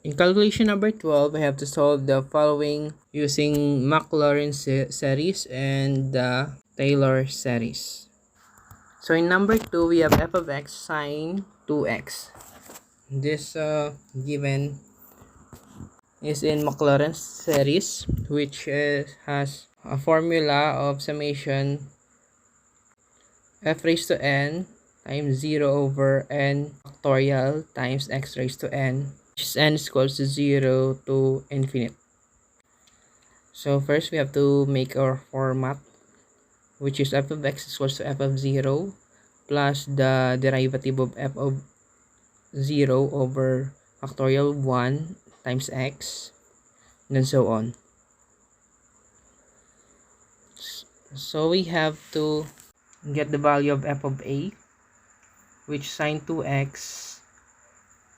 In calculation number 12, we have to solve the following using Maclaurin series and the Taylor series. So in number 2, we have f of x sine 2x. This given is in Maclaurin series, which has a formula of summation f raised to n times 0 over n factorial times x raised to n, which is n is equals to 0 to infinite. So first we have to make our format, which is f of x is equals to f of 0 plus the derivative of f of 0 over factorial 1 times x, and so on. So we have to get the value of f of a, which sine 2x,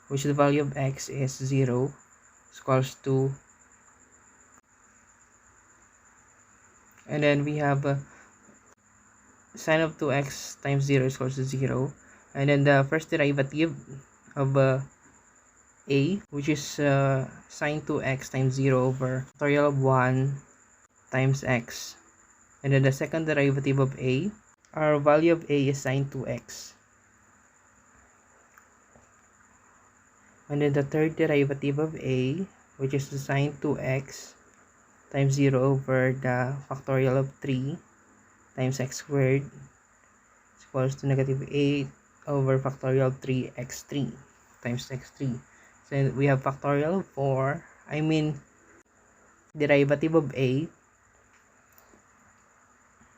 which the value of x is 0, is equals to, and then we have sine of 2x times 0 is equals to 0, and then the first derivative of a, which is sine 2x times 0 over factorial of 1 times x, and then the second derivative of a, our value of a is sine 2x, and then the third derivative of a, which is the sine 2x times 0 over the factorial of 3 times x squared is equals to negative 8 over factorial of 3x3 times x3. So we have factorial of 4, derivative of a,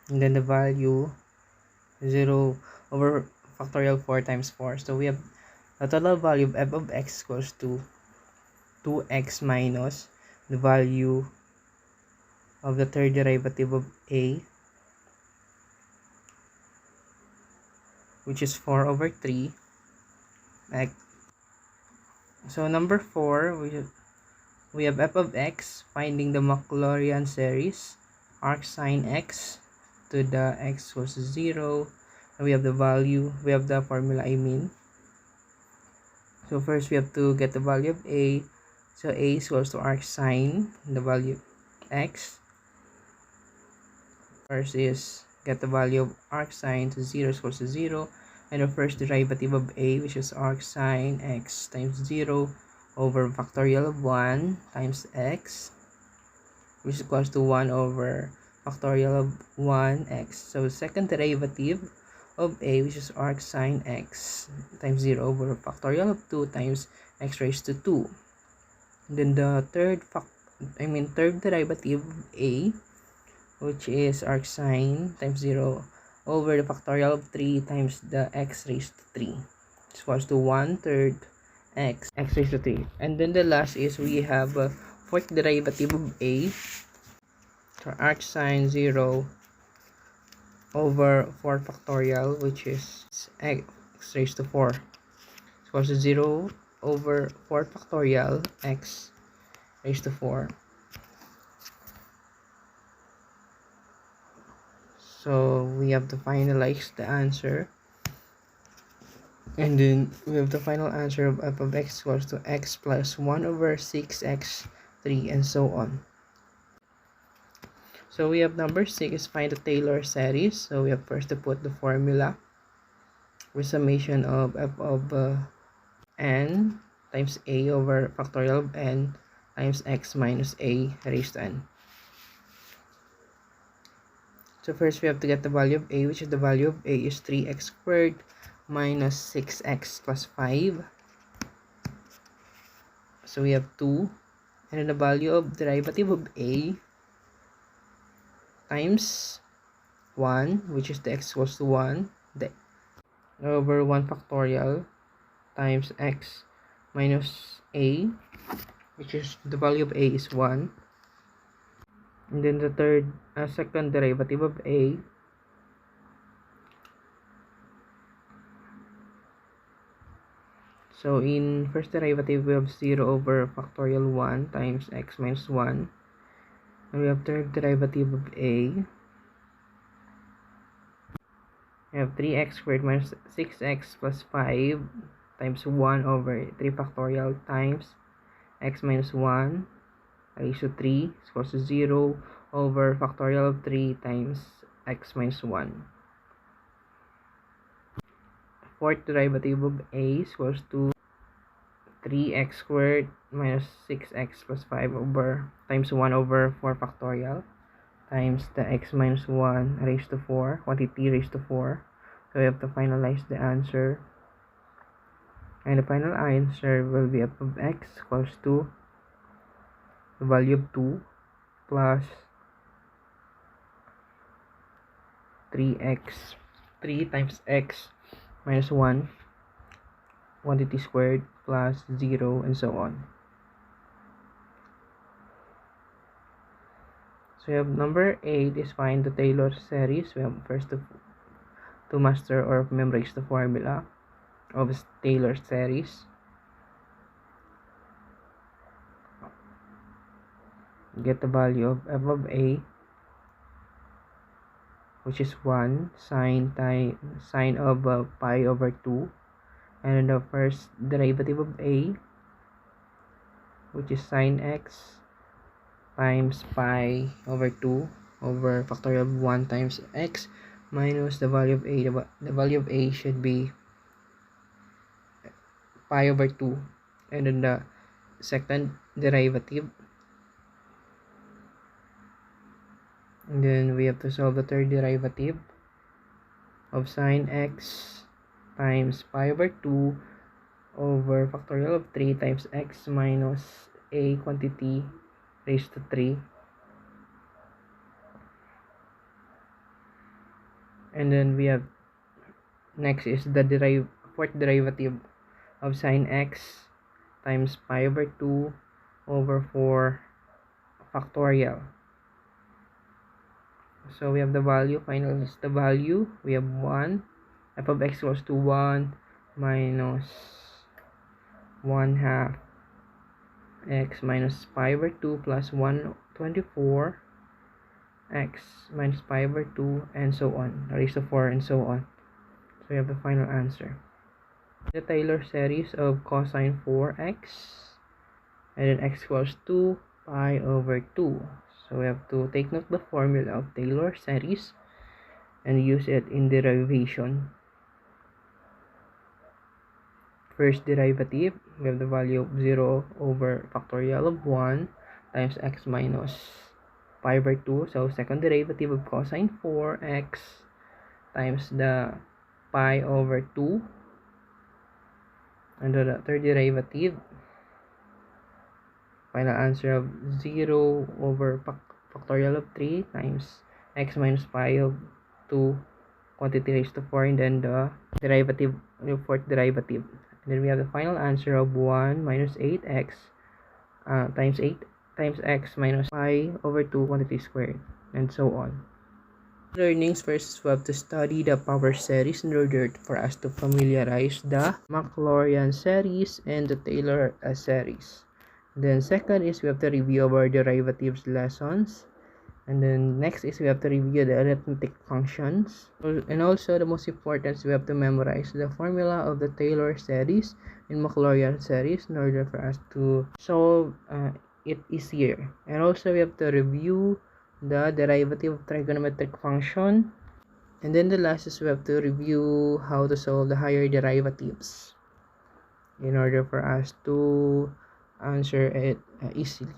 and then the value 0 over factorial 4 times 4. So we have the total value of f of x equals to 2x minus the value of the third derivative of a, which is 4 over 3 x. So number 4, we have f of x, finding the Maclaurin series, arc sine x to the x equals to 0, and we have the formula. So first we have to get the value of a, so a is equals to arc sine the value x. First is get the value of arc sine to 0 is equals to 0, and the first derivative of a, which is arc sine x times 0 over factorial of 1 times x, which is equals to 1 over factorial of 1x. So second derivative of a, which is arc sine x times 0 over factorial of 2 times x raised to 2. And then the third derivative of a, which is arc sine times 0 over the factorial of 3 times the x raised to 3, is equals to 1/3 x raised to 3. And then the last is we have a fourth derivative of a, so arc sine 0 over 4 factorial, which is x raised to 4, is equals to 0 over 4 factorial x raised to 4. So we have to finalize the answer, and then we have the final answer of f of x equals to x plus 1 over 6x3, and so on. So we have number 6 is find the Taylor series. So we have first to put the formula with summation of f of n times a over factorial of n times x minus a raised to n. So first we have to get the value of a, which is the value of a is 3x squared minus 6x plus 5. So we have 2, and then the value of derivative of a times 1, which is the x equals to 1, over 1 factorial times x minus a, which is the value of a is 1. And then the second derivative of a, so in first derivative we have 0 over factorial 1 times x minus 1, and we have third derivative of a, we have 3x squared minus 6x plus 5 times 1 over 3 factorial times x minus 1 raised to 3 is equals to 0 over factorial of 3 times x minus 1. Fourth derivative of a is equals to 3x squared minus 6x plus 5 over times 1 over 4 factorial times the x minus 1 raised to 4, quantity raised to 4. So we have to finalize the answer. And the final answer will be f of x equals to the value of 2 plus 3x, 3 times x minus 1, quantity squared plus 0 and so on. So we have number 8 is find the Taylor series. We have first to master or memorize the formula of Taylor series. Get the value of f of a, which is 1 sine of pi over 2, and then the first derivative of a, which is sine x times pi over 2 over factorial of 1 times x minus the value of a. The value of a should be pi over 2, and then the second derivative, and then we have to solve the third derivative of sine x times pi over 2 over factorial of 3 times x minus a quantity raised to 3, and then we have next is the fourth derivative of sine x times pi over 2 over 4 factorial. So we have the value, final is the value, we have 1, f of x equals to 1 minus 1 half x minus pi over 2 plus 124 x minus pi over 2 and so on, raised to 4 and so on. So we have the final answer. The Taylor series of cosine 4x, and then x equals 2 pi over 2. So we have to take note the formula of Taylor series and use it in derivation. First derivative, we have the value of 0 over factorial of 1 times x minus pi over 2. So second derivative of cosine 4x times the pi over 2. And the third derivative, final answer of 0 over factorial of 3 times x minus pi of 2 quantity raised to 4, and then the derivative, the fourth derivative. And then we have the final answer of 1 minus 8x times 8 times x minus pi over 2 quantity squared, and so on. Learnings, first we have to study the power series in order for us to familiarize the Maclaurin series and the Taylor series. Then second is we have to review our derivatives lessons. And then next is we have to review the arithmetic functions. And also the most important is we have to memorize the formula of the Taylor series and Maclaurin series in order for us to solve it easier. And also we have to review the derivative of trigonometric function. And then the last is we have to review how to solve the higher derivatives in order for us to answer it easily.